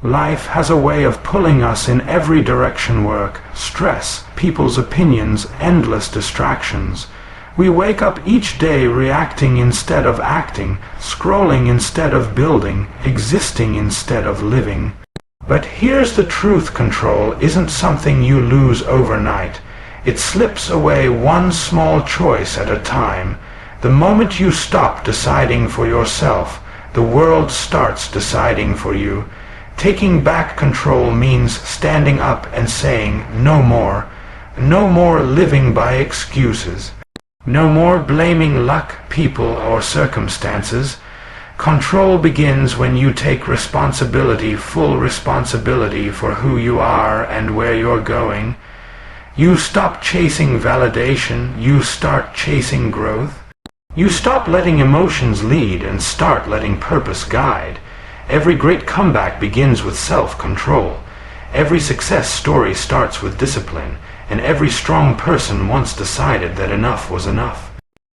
Life has a way of pulling us in every direction: work, stress, people's opinions, endless distractions. We wake up each day reacting instead of acting, scrolling instead of building, existing instead of living. But here's the truth: control isn't something you lose overnight. It slips away one small choice at a time. The moment you stop deciding for yourself, the world starts deciding for you. Taking back control means standing up and saying, no more. No more living by excuses. No more blaming luck, people, or circumstances. Control begins when you take responsibility, full responsibility for who you are and where you're going. You stop chasing validation, you start chasing growth. You stop letting emotions lead and start letting purpose guide. Every great comeback begins with self-control. Every success story starts with discipline, and every strong person once decided that enough was enough.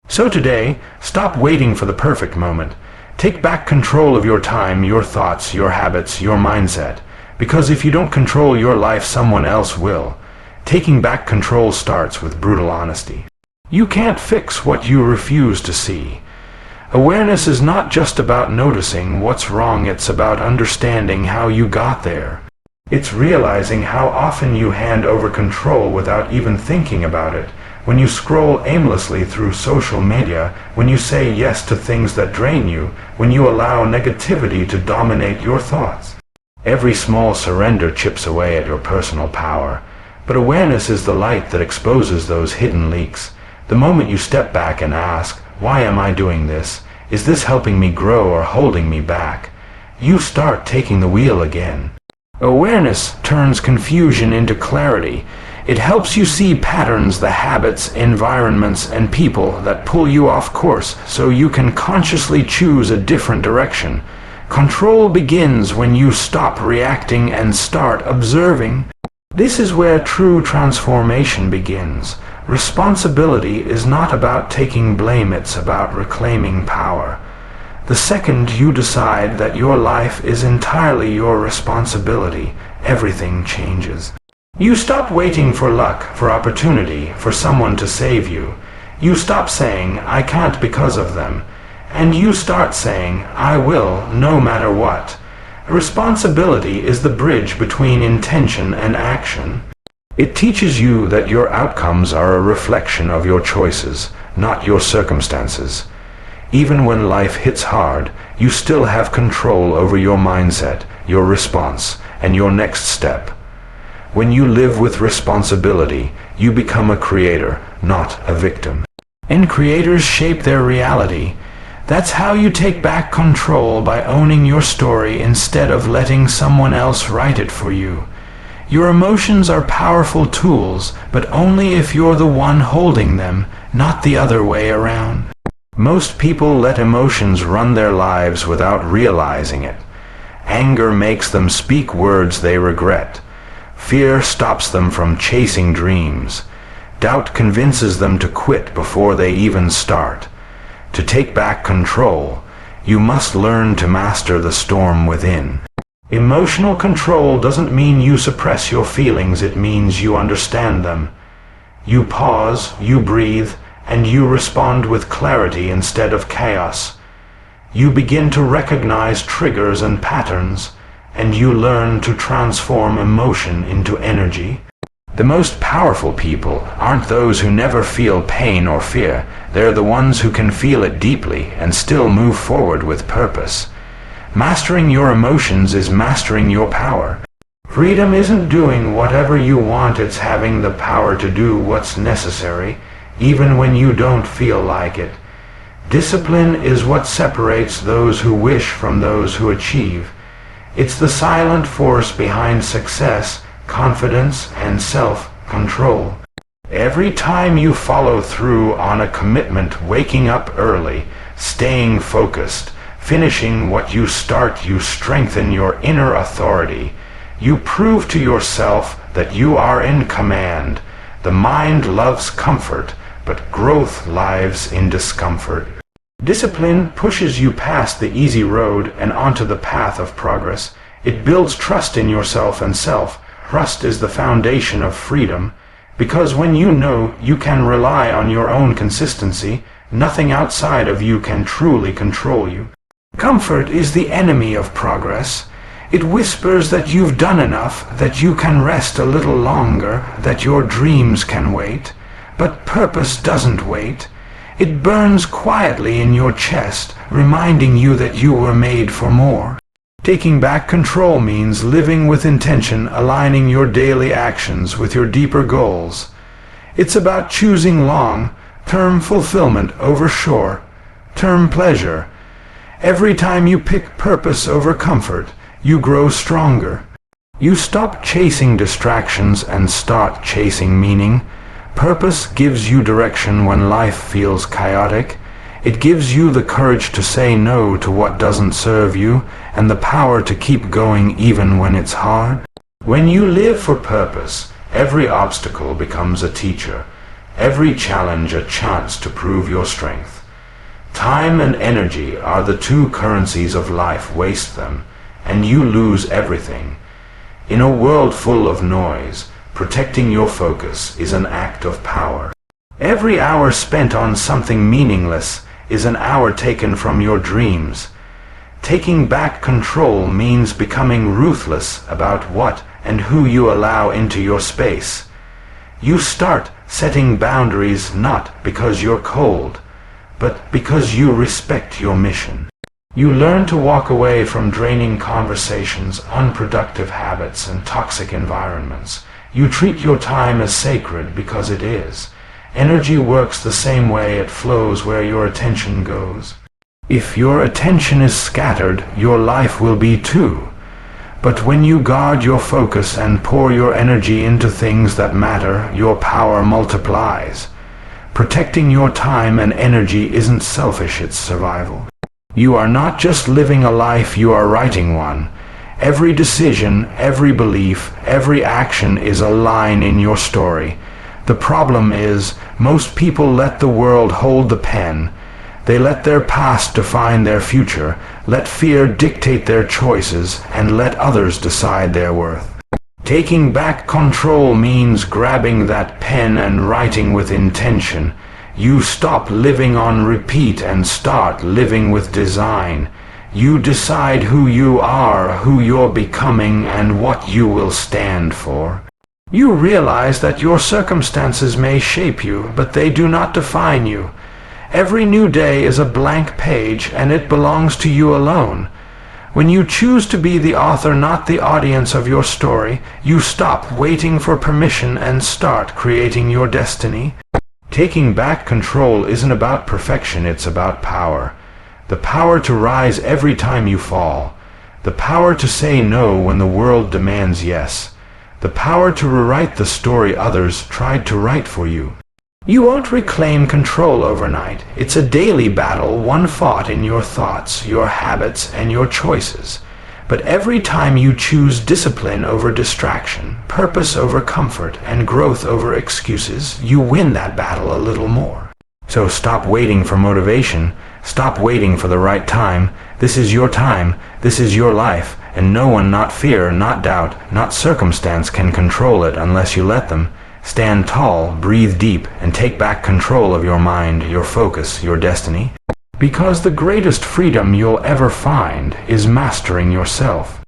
So today, stop waiting for the perfect moment. Take back control of your time, your thoughts, your habits, your mindset. Because if you don't control your life, someone else will. Taking back control starts with brutal honesty. You can't fix what you refuse to see. Awareness is not just about noticing what's wrong, it's about understanding how you got there. It's realizing how often you hand over control without even thinking about it. When you scroll aimlessly through social media, when you say yes to things that drain you, when you allow negativity to dominate your thoughts. Every small surrender chips away at your personal power. But awareness is the light that exposes those hidden leaks. The moment you step back and ask, why am I doing this? Is this helping me grow or holding me back? You start taking the wheel again. Awareness turns confusion into clarity. It helps you see patterns, the habits, environments, and people that pull you off course so you can consciously choose a different direction. Control begins when you stop reacting and start observing. This is where true transformation begins. Responsibility is not about taking blame, it's about reclaiming power. The second you decide that your life is entirely your responsibility, everything changes. You stop waiting for luck, for opportunity, for someone to save you. You stop saying, I can't because of them. And you start saying, I will, no matter what. Responsibility is the bridge between intention and action. It teaches you that your outcomes are a reflection of your choices, not your circumstances. Even when life hits hard, you still have control over your mindset, your response, and your next step. When you live with responsibility, you become a creator, not a victim. And creators shape their reality. That's how you take back control, by owning your story instead of letting someone else write it for you. Your emotions are powerful tools, but only if you're the one holding them, not the other way around. Most people let emotions run their lives without realizing it. Anger makes them speak words they regret. Fear stops them from chasing dreams. Doubt convinces them to quit before they even start. To take back control, you must learn to master the storm within. Emotional control doesn't mean you suppress your feelings, it means you understand them. You pause, you breathe, and you respond with clarity instead of chaos. You begin to recognize triggers and patterns, and you learn to transform emotion into energy. The most powerful people aren't those who never feel pain or fear. They're the ones who can feel it deeply and still move forward with purpose. Mastering your emotions is mastering your power. Freedom isn't doing whatever you want, it's having the power to do what's necessary, even when you don't feel like it. Discipline is what separates those who wish from those who achieve. It's the silent force behind success, confidence, and self-control. Every time you follow through on a commitment, waking up early, staying focused, finishing what you start, you strengthen your inner authority. You prove to yourself that you are in command. The mind loves comfort, but growth lives in discomfort. Discipline pushes you past the easy road and onto the path of progress. It builds trust in yourself and self. Trust is the foundation of freedom, because when you know you can rely on your own consistency, nothing outside of you can truly control you. Comfort is the enemy of progress. It whispers that you've done enough, that you can rest a little longer, that your dreams can wait. But purpose doesn't wait. It burns quietly in your chest, reminding you that you were made for more. Taking back control means living with intention, aligning your daily actions with your deeper goals. It's about choosing long-term fulfillment over short-term pleasure. Every time you pick purpose over comfort, you grow stronger. You stop chasing distractions and start chasing meaning. Purpose gives you direction when life feels chaotic. It gives you the courage to say no to what doesn't serve you, and the power to keep going even when it's hard. When you live for purpose, every obstacle becomes a teacher, every challenge a chance to prove your strength. Time and energy are the two currencies of life. Waste them, and you lose everything. In a world full of noise, protecting your focus is an act of power. Every hour spent on something meaningless is an hour taken from your dreams. Taking back control means becoming ruthless about what and who you allow into your space. You start setting boundaries not because you're cold, but because you respect your mission. You learn to walk away from draining conversations, unproductive habits, and toxic environments. You treat your time as sacred because it is. Energy works the same way. It flows where your attention goes. If your attention is scattered, your life will be too. But when you guard your focus and pour your energy into things that matter, your power multiplies. Protecting your time and energy isn't selfish, it's survival. You are not just living a life, you are writing one. Every decision, every belief, every action is a line in your story. The problem is, most people let the world hold the pen. They let their past define their future, let fear dictate their choices, and let others decide their worth. Taking back control means grabbing that pen and writing with intention. You stop living on repeat and start living with design. You decide who you are, who you're becoming, and what you will stand for. You realize that your circumstances may shape you, but they do not define you. Every new day is a blank page, and it belongs to you alone. When you choose to be the author, not the audience of your story, you stop waiting for permission and start creating your destiny. Taking back control isn't about perfection, it's about power. The power to rise every time you fall. The power to say no when the world demands yes. The power to rewrite the story others tried to write for you. You won't reclaim control overnight. It's a daily battle, one fought in your thoughts, your habits, and your choices. But every time you choose discipline over distraction, purpose over comfort, and growth over excuses, you win that battle a little more. So stop waiting for motivation. Stop waiting for the right time. This is your time. This is your life. And no one, not fear, not doubt, not circumstance can control it unless you let them. Stand tall, breathe deep, and take back control of your mind, your focus, your destiny. Because the greatest freedom you'll ever find is mastering yourself.